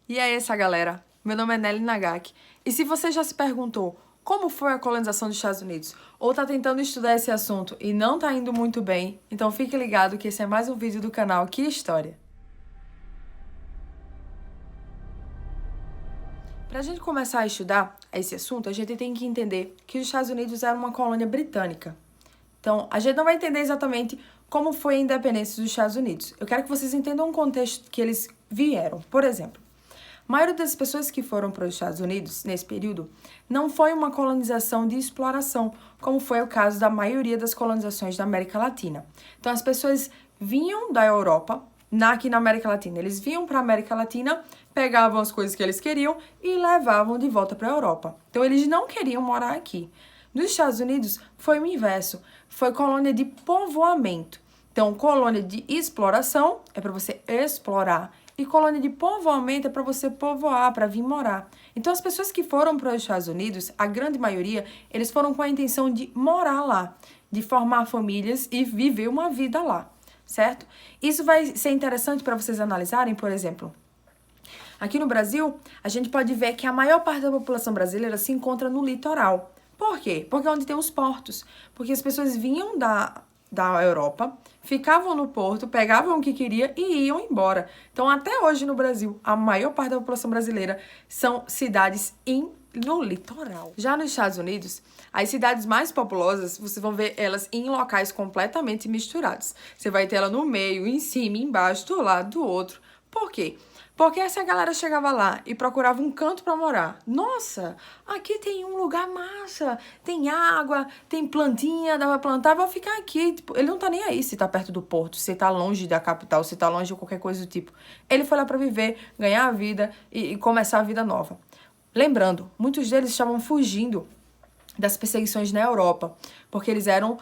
E aí, essa galera? Meu nome é Nelly Nagaki. E se você já se perguntou como foi a colonização dos Estados Unidos, ou tá tentando estudar esse assunto e não tá indo muito bem, então fique ligado que esse é mais um vídeo do canal Que História. Pra gente começar a estudar esse assunto, a gente tem que entender que os Estados Unidos eram uma colônia britânica. Então, a gente não vai entender exatamente como foi a independência dos Estados Unidos. Eu quero que vocês entendam o contexto que eles vieram. Por exemplo, a maioria das pessoas que foram para os Estados Unidos nesse período não foi uma colonização de exploração, como foi o caso da maioria das colonizações da América Latina. Então, as pessoas vinham da Europa, aqui na América Latina. Eles vinham para a América Latina, pegavam as coisas que eles queriam e levavam de volta para a Europa. Então, eles não queriam morar aqui. Nos Estados Unidos, foi o inverso. Foi colônia de povoamento. Então, colônia de exploração é para você explorar. E colônia de povoamento é para você povoar, para vir morar. Então, as pessoas que foram para os Estados Unidos, a grande maioria, eles foram com a intenção de morar lá, de formar famílias e viver uma vida lá, certo? Isso vai ser interessante para vocês analisarem, por exemplo. Aqui no Brasil, a gente pode ver que a maior parte da população brasileira se encontra no litoral. Por quê? Porque é onde tem os portos. Porque as pessoas vinham da Europa, ficavam no porto, pegavam o que queria e iam embora. Então, até hoje no Brasil, a maior parte da população brasileira são cidades no litoral. Já nos Estados Unidos, as cidades mais populosas, vocês vão ver elas em locais completamente misturados. Você vai ter ela no meio, em cima, embaixo, do lado, do outro. Por quê? Porque essa galera chegava lá e procurava um canto para morar. Nossa, aqui tem um lugar massa, tem água, tem plantinha, dá pra plantar, vou ficar aqui. Tipo, ele não tá nem aí se tá perto do porto, se tá longe da capital, se tá longe de qualquer coisa do tipo. Ele foi lá para viver, ganhar a vida e começar a vida nova. Lembrando, muitos deles estavam fugindo das perseguições na Europa, porque eles eram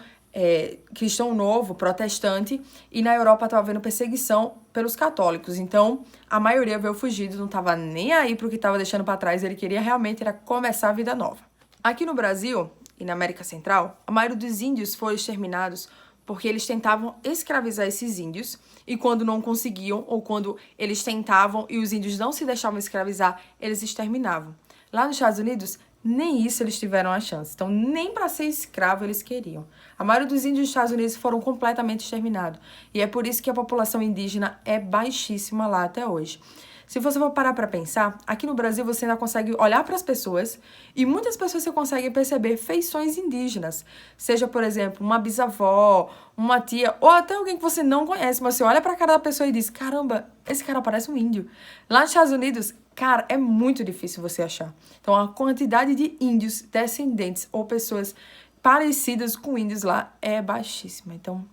cristão novo, protestante, e na Europa estava havendo perseguição pelos católicos. Então, a maioria veio fugido, não estava nem aí para o que estava deixando para trás, ele queria realmente era começar a vida nova. Aqui no Brasil e na América Central, a maioria dos índios foram exterminados porque eles tentavam escravizar esses índios, e quando não conseguiam, ou quando eles tentavam e os índios não se deixavam escravizar, eles exterminavam. Lá nos Estados Unidos, nem isso eles tiveram a chance. Então, nem para ser escravo eles queriam. A maioria dos índios dos Estados Unidos foram completamente exterminados. E é por isso que a população indígena é baixíssima lá até hoje. Se você for parar para pensar, aqui no Brasil você ainda consegue olhar para as pessoas e muitas pessoas você consegue perceber feições indígenas. Seja, por exemplo, uma bisavó, uma tia ou até alguém que você não conhece, mas você olha para a cara da pessoa e diz, caramba, esse cara parece um índio. Lá nos Estados Unidos, cara, é muito difícil você achar. Então, a quantidade de índios, descendentes ou pessoas parecidas com índios lá é baixíssima. Então,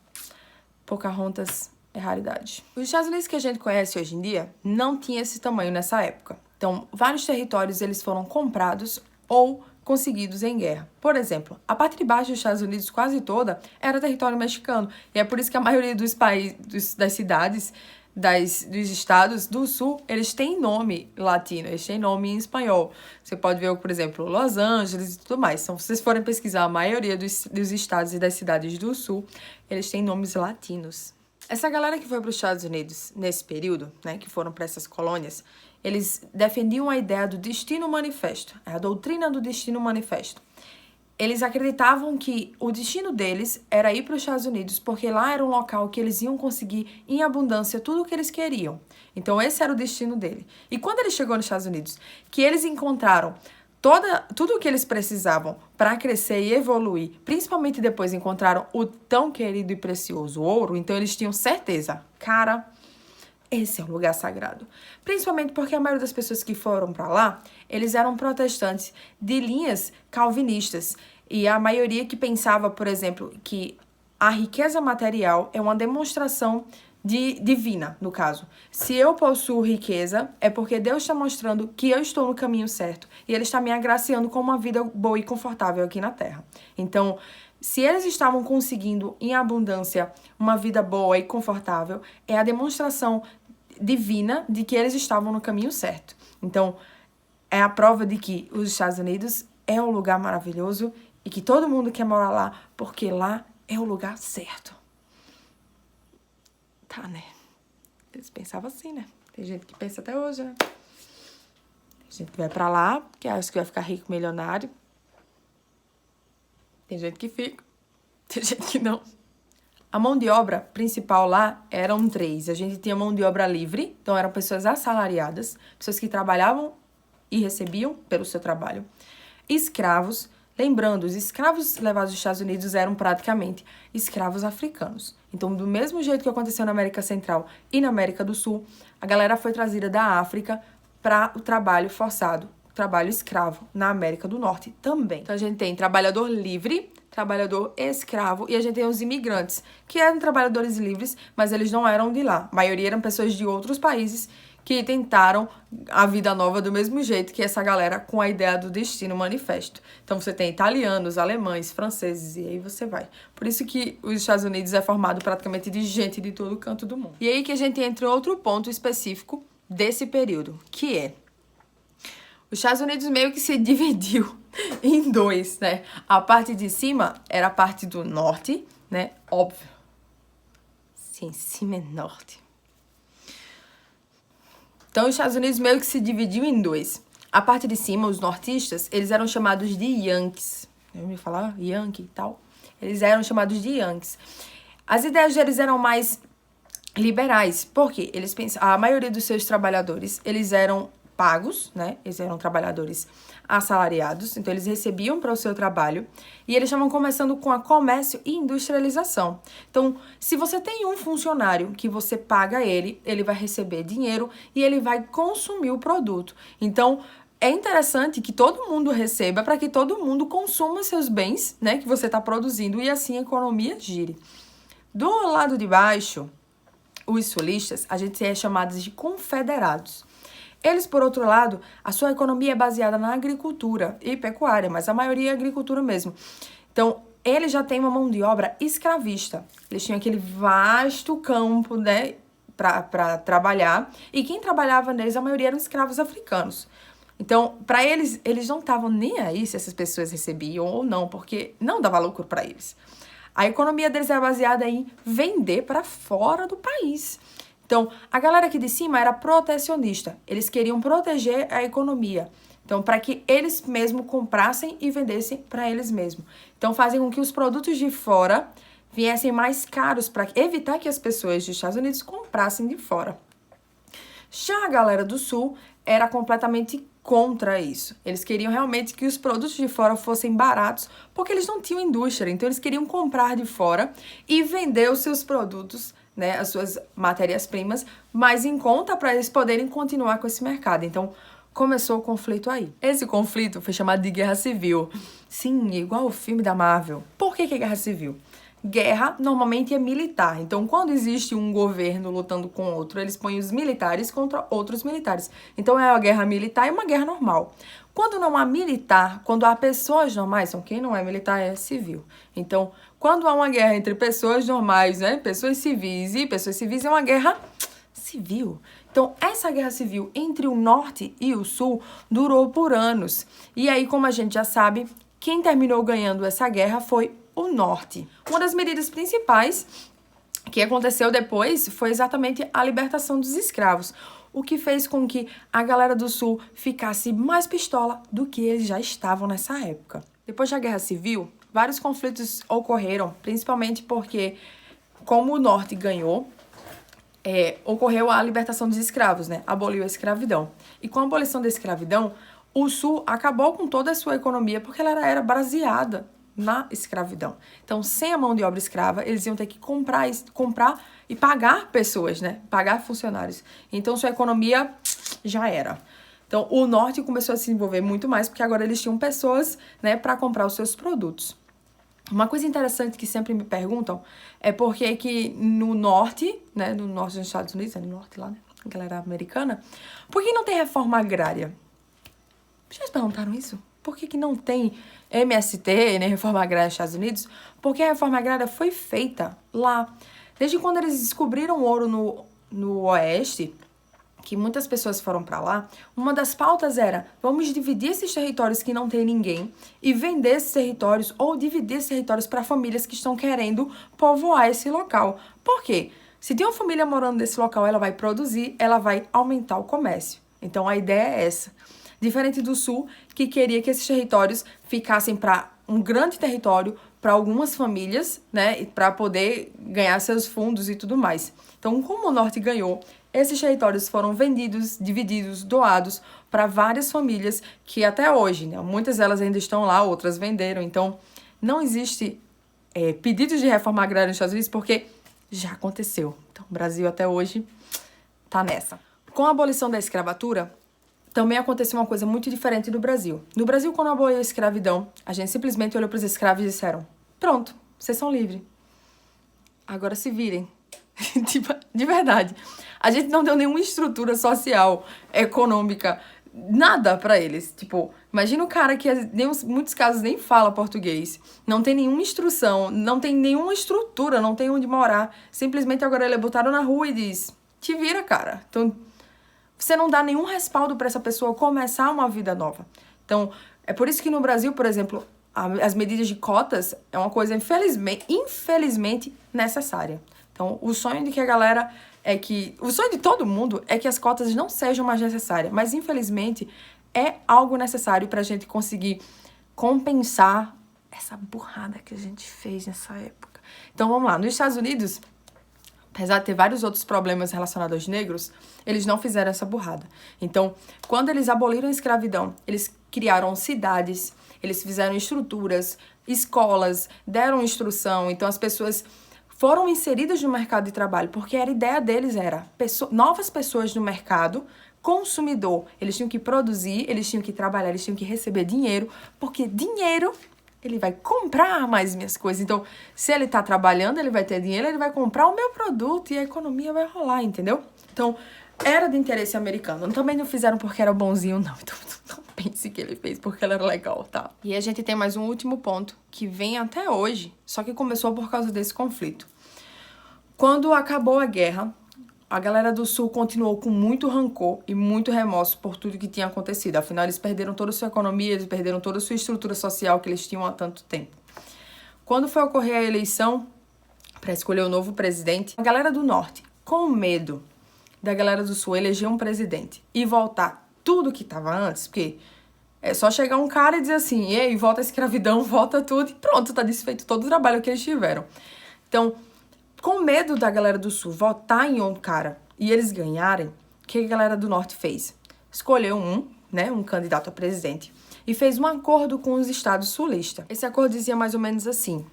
Pocahontas é raridade. Os Estados Unidos que a gente conhece hoje em dia não tinha esse tamanho nessa época. Então, vários territórios eles foram comprados ou conseguidos em guerra. Por exemplo, a parte de baixo dos Estados Unidos quase toda era território mexicano. E é por isso que a maioria dos países, das cidades, dos estados do sul, eles têm nome latino, eles têm nome em espanhol. Você pode ver, por exemplo, Los Angeles e tudo mais. Então, se vocês forem pesquisar a maioria dos estados e das cidades do sul, eles têm nomes latinos. Essa galera que foi para os Estados Unidos nesse período, né, que foram para essas colônias, eles defendiam a ideia do destino manifesto, a doutrina do destino manifesto. Eles acreditavam que o destino deles era ir para os Estados Unidos, porque lá era um local que eles iam conseguir em abundância tudo o que eles queriam. Então, esse era o destino dele. E quando ele chegou nos Estados Unidos, que eles encontraram tudo o que eles precisavam para crescer e evoluir, principalmente depois encontraram o tão querido e precioso ouro, então eles tinham certeza, cara, esse é um lugar sagrado. Principalmente porque a maioria das pessoas que foram para lá, eles eram protestantes de linhas calvinistas. E a maioria que pensava, por exemplo, que a riqueza material é uma demonstração divina, no caso. Se eu possuo riqueza, é porque Deus está mostrando que eu estou no caminho certo. E Ele está me agraciando com uma vida boa e confortável aqui na Terra. Então, se eles estavam conseguindo em abundância uma vida boa e confortável, é a demonstração divina de que eles estavam no caminho certo. Então, é a prova de que os Estados Unidos é um lugar maravilhoso e que todo mundo quer morar lá, porque lá é o lugar certo. Tá, né? Eles pensavam assim, né? Tem gente que pensa até hoje, né? A gente vai pra lá, porque acha que vai ficar rico, milionário. Tem gente que fica, tem gente que não. A mão de obra principal lá eram 3. A gente tinha mão de obra livre, então eram pessoas assalariadas, pessoas que trabalhavam e recebiam pelo seu trabalho. Escravos, lembrando, os escravos levados dos Estados Unidos eram praticamente escravos africanos. Então, do mesmo jeito que aconteceu na América Central e na América do Sul, a galera foi trazida da África para o trabalho forçado, o trabalho escravo na América do Norte também. Então, a gente tem trabalhador livre, trabalhador escravo, e a gente tem os imigrantes, que eram trabalhadores livres, mas eles não eram de lá. A maioria eram pessoas de outros países que tentaram a vida nova do mesmo jeito que essa galera com a ideia do Destino Manifesto. Então você tem italianos, alemães, franceses, e aí você vai. Por isso que os Estados Unidos é formado praticamente de gente de todo canto do mundo. E aí que a gente entra em outro ponto específico desse período, que é os Estados Unidos meio que se dividiu em 2, né? A parte de cima era a parte do norte, né? Óbvio. Sim, cima é norte. Então, os Estados Unidos meio que se dividiu em 2. A parte de cima, os nortistas, eles eram chamados de Yankees. Eu me falar Yankee e tal. Eles eram chamados de Yankees. As ideias deles eram mais liberais. Por quê? A maioria dos seus trabalhadores, eles eram pagos, né? Eles eram trabalhadores assalariados, então eles recebiam para o seu trabalho e eles estavam começando com a comércio e industrialização. Então, se você tem um funcionário que você paga ele vai receber dinheiro e ele vai consumir o produto. Então, é interessante que todo mundo receba para que todo mundo consuma seus bens, né, que você está produzindo e assim a economia gire. Do lado de baixo, os sulistas, a gente é chamados de confederados. Eles, por outro lado, a sua economia é baseada na agricultura e pecuária, mas a maioria é agricultura mesmo. Então, eles já têm uma mão de obra escravista. Eles tinham aquele vasto campo, né, para trabalhar. E quem trabalhava neles, a maioria eram escravos africanos. Então, para eles, eles não estavam nem aí se essas pessoas recebiam ou não, porque não dava lucro para eles. A economia deles era baseada em vender para fora do país. Então, a galera aqui de cima era protecionista. Eles queriam proteger a economia. Então, para que eles mesmos comprassem e vendessem para eles mesmos. Então, fazem com que os produtos de fora viessem mais caros para evitar que as pessoas dos Estados Unidos comprassem de fora. Já a galera do Sul era completamente contra isso. Eles queriam realmente que os produtos de fora fossem baratos, porque eles não tinham indústria. Então, eles queriam comprar de fora e vender os seus produtos, né, as suas matérias-primas, mais em conta para eles poderem continuar com esse mercado. Então, começou o conflito aí. Esse conflito foi chamado de Guerra Civil. Sim, igual o filme da Marvel. Por que é Guerra Civil? Guerra normalmente é militar. Então, quando existe um governo lutando com outro, eles põem os militares contra outros militares. Então, é uma guerra militar e uma guerra normal. Quando não há militar, quando há pessoas normais, então quem não é militar é civil. Então, quando há uma guerra entre pessoas normais, né, pessoas civis é uma guerra civil. Então, essa guerra civil entre o norte e o sul durou por anos. E aí, como a gente já sabe, quem terminou ganhando essa guerra foi o norte. Uma das medidas principais que aconteceu depois foi exatamente a libertação dos escravos, o que fez com que a galera do sul ficasse mais pistola do que eles já estavam nessa época. Depois da Guerra Civil, vários conflitos ocorreram, principalmente porque, como o norte ganhou, ocorreu a libertação dos escravos, né? Aboliu a escravidão. E com a abolição da escravidão, o sul acabou com toda a sua economia porque ela era baseada na escravidão. Então, sem a mão de obra escrava, eles iam ter que comprar e pagar pessoas, né? Pagar funcionários. Então, sua economia já era. Então, o norte começou a se envolver muito mais, porque agora eles tinham pessoas, né, para comprar os seus produtos. Uma coisa interessante que sempre me perguntam é por que no norte, né, no norte dos Estados Unidos, no norte lá, né, a galera americana, por que não tem reforma agrária? Vocês perguntaram isso? Por que não tem MST, né, reforma agrária nos Estados Unidos? Porque a reforma agrária foi feita lá. Desde quando eles descobriram ouro no oeste, que muitas pessoas foram para lá, uma das pautas era: vamos dividir esses territórios que não tem ninguém e vender esses territórios ou dividir esses territórios para famílias que estão querendo povoar esse local. Por quê? Se tem uma família morando nesse local, ela vai produzir, ela vai aumentar o comércio. Então, a ideia é essa. Diferente do Sul, que queria que esses territórios ficassem para um grande território, para algumas famílias, né, para poder ganhar seus fundos e tudo mais. Então, como o Norte ganhou, esses territórios foram vendidos, divididos, doados para várias famílias que até hoje, né, muitas delas ainda estão lá, outras venderam. Então, não existe pedidos de reforma agrária nos Estados Unidos porque já aconteceu. Então, o Brasil até hoje tá nessa. Com a abolição da escravatura, também aconteceu uma coisa muito diferente do Brasil. No Brasil, quando aboliu a escravidão, a gente simplesmente olhou para os escravos e disseram: pronto, vocês são livres. Agora se virem. Tipo, de verdade. A gente não deu nenhuma estrutura social, econômica, nada pra eles. Tipo, imagina o cara que em muitos casos nem fala português, não tem nenhuma instrução, não tem nenhuma estrutura, não tem onde morar. Simplesmente agora ele é botado na rua e diz: te vira, cara. Então, você não dá nenhum respaldo para essa pessoa começar uma vida nova. Então, é por isso que no Brasil, por exemplo, as medidas de cotas é uma coisa, infelizmente, necessária. Então, o sonho de que a galera o sonho de todo mundo é que as cotas não sejam mais necessárias, mas, infelizmente, é algo necessário para a gente conseguir compensar essa burrada que a gente fez nessa época. Então, vamos lá. Nos Estados Unidos, apesar de ter vários outros problemas relacionados aos negros, eles não fizeram essa burrada. Então, quando eles aboliram a escravidão, eles criaram cidades, eles fizeram estruturas, escolas, deram instrução. Então, as pessoas foram inseridas no mercado de trabalho, porque a ideia deles era novas pessoas no mercado, consumidor. Eles tinham que produzir, eles tinham que trabalhar, eles tinham que receber dinheiro, porque dinheiro ele vai comprar mais minhas coisas. Então, se ele tá trabalhando, ele vai ter dinheiro, ele vai comprar o meu produto e a economia vai rolar, entendeu? Então, era de interesse americano. Também não fizeram porque era bonzinho, não. Então, não pense que ele fez porque ele era legal, tá? E a gente tem mais um último ponto, que vem até hoje, só que começou por causa desse conflito. Quando acabou a guerra, a galera do Sul continuou com muito rancor e muito remorso por tudo que tinha acontecido. Afinal, eles perderam toda a sua economia, eles perderam toda a sua estrutura social que eles tinham há tanto tempo. Quando foi ocorrer a eleição para escolher o novo presidente, a galera do Norte, com medo da galera do Sul eleger um presidente e voltar tudo que estava antes, porque é só chegar um cara e dizer assim: ei, volta a escravidão, volta tudo, e pronto, tá desfeito todo o trabalho que eles tiveram. Então, com medo da galera do Sul votar em um cara e eles ganharem, o que a galera do Norte fez? Escolheu um candidato a presidente e fez um acordo com os estados sulistas. Esse acordo dizia mais ou menos assim: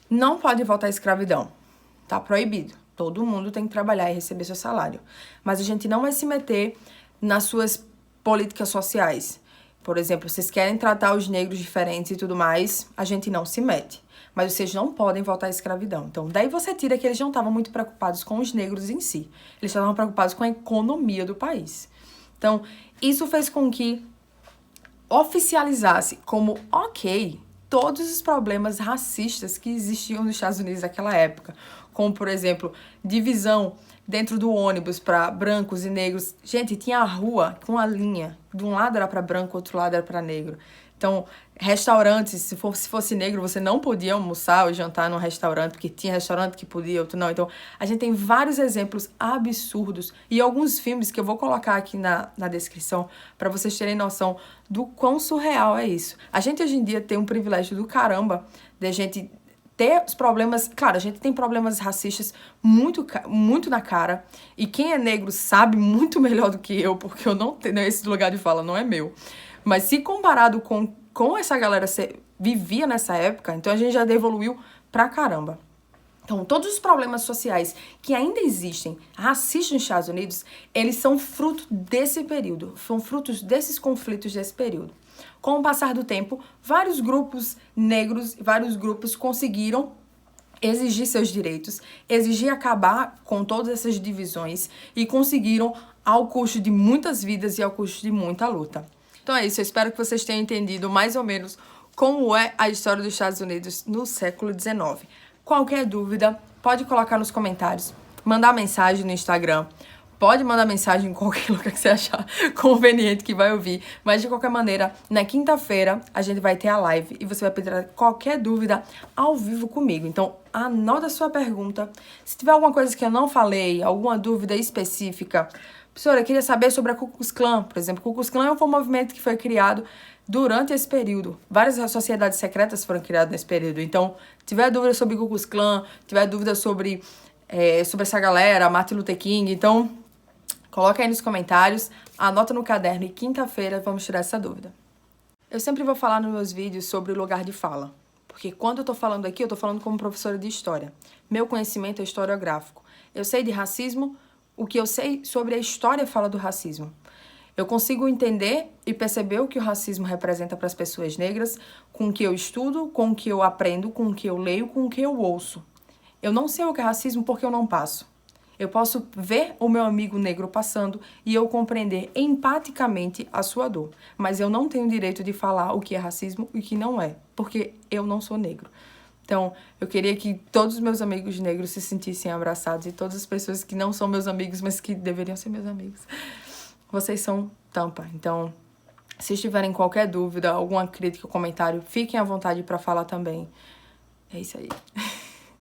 não pode voltar à escravidão, tá proibido. Todo mundo tem que trabalhar e receber seu salário. Mas a gente não vai se meter nas suas políticas sociais. Por exemplo, vocês querem tratar os negros diferentes e tudo mais, a gente não se mete. Mas vocês não podem voltar à escravidão. Então, daí você tira que eles não estavam muito preocupados com os negros em si. Eles estavam preocupados com a economia do país. Então, isso fez com que oficializasse como ok todos os problemas racistas que existiam nos Estados Unidos naquela época. Como, por exemplo, divisão dentro do ônibus para brancos e negros. Gente, tinha a rua com a linha. De um lado era para branco, outro lado era para negro. Então, restaurantes, se fosse negro, você não podia almoçar ou jantar num restaurante, porque tinha restaurante que podia, outro não. Então, a gente tem vários exemplos absurdos e alguns filmes que eu vou colocar aqui na descrição para vocês terem noção do quão surreal é isso. A gente hoje em dia tem um privilégio do caramba de a gente ter os problemas. Claro, a gente tem problemas racistas muito na cara, e quem é negro sabe muito melhor do que eu, porque eu não tenho esse lugar de fala, não é meu. Mas se comparado com essa galera vivia nessa época, então a gente já evoluiu pra caramba. Então, todos os problemas sociais que ainda existem, racistas nos Estados Unidos, eles são fruto desse período, são frutos desses conflitos desse período. Com o passar do tempo, vários grupos negros, vários grupos conseguiram exigir seus direitos, exigir acabar com todas essas divisões e conseguiram ao custo de muitas vidas e ao custo de muita luta. Então é isso, eu espero que vocês tenham entendido mais ou menos como é a história dos Estados Unidos no século XIX. Qualquer dúvida, pode colocar nos comentários, mandar mensagem no Instagram, pode mandar mensagem em qualquer lugar que você achar conveniente que vai ouvir, mas de qualquer maneira, na quinta-feira a gente vai ter a live e você vai pedir qualquer dúvida ao vivo comigo. Então, anota a sua pergunta. Se tiver alguma coisa que eu não falei, alguma dúvida específica, Professora, eu queria saber sobre a Ku Klux Klan, por exemplo. Ku Klux Klan foi um movimento que foi criado durante esse período. Várias sociedades secretas foram criadas nesse período. Então, tiver dúvida sobre Ku Klux Klan, tiver dúvida sobre essa galera, Martin Luther King, então, coloca aí nos comentários, anota no caderno e quinta-feira vamos tirar essa dúvida. Eu sempre vou falar nos meus vídeos sobre o lugar de fala. Porque quando eu tô falando aqui, eu tô falando como professora de história. Meu conhecimento é historiográfico. Eu sei de racismo, o que eu sei sobre a história fala do racismo. Eu consigo entender e perceber o que o racismo representa para as pessoas negras com o que eu estudo, com o que eu aprendo, com o que eu leio, com o que eu ouço. Eu não sei o que é racismo porque eu não passo. Eu posso ver o meu amigo negro passando e eu compreender empaticamente a sua dor. Mas eu não tenho o direito de falar o que é racismo e o que não é, porque eu não sou negro. Então, eu queria que todos os meus amigos negros se sentissem abraçados e todas as pessoas que não são meus amigos, mas que deveriam ser meus amigos. Vocês são tampa. Então, se tiverem qualquer dúvida, alguma crítica ou comentário, fiquem à vontade para falar também. É isso aí.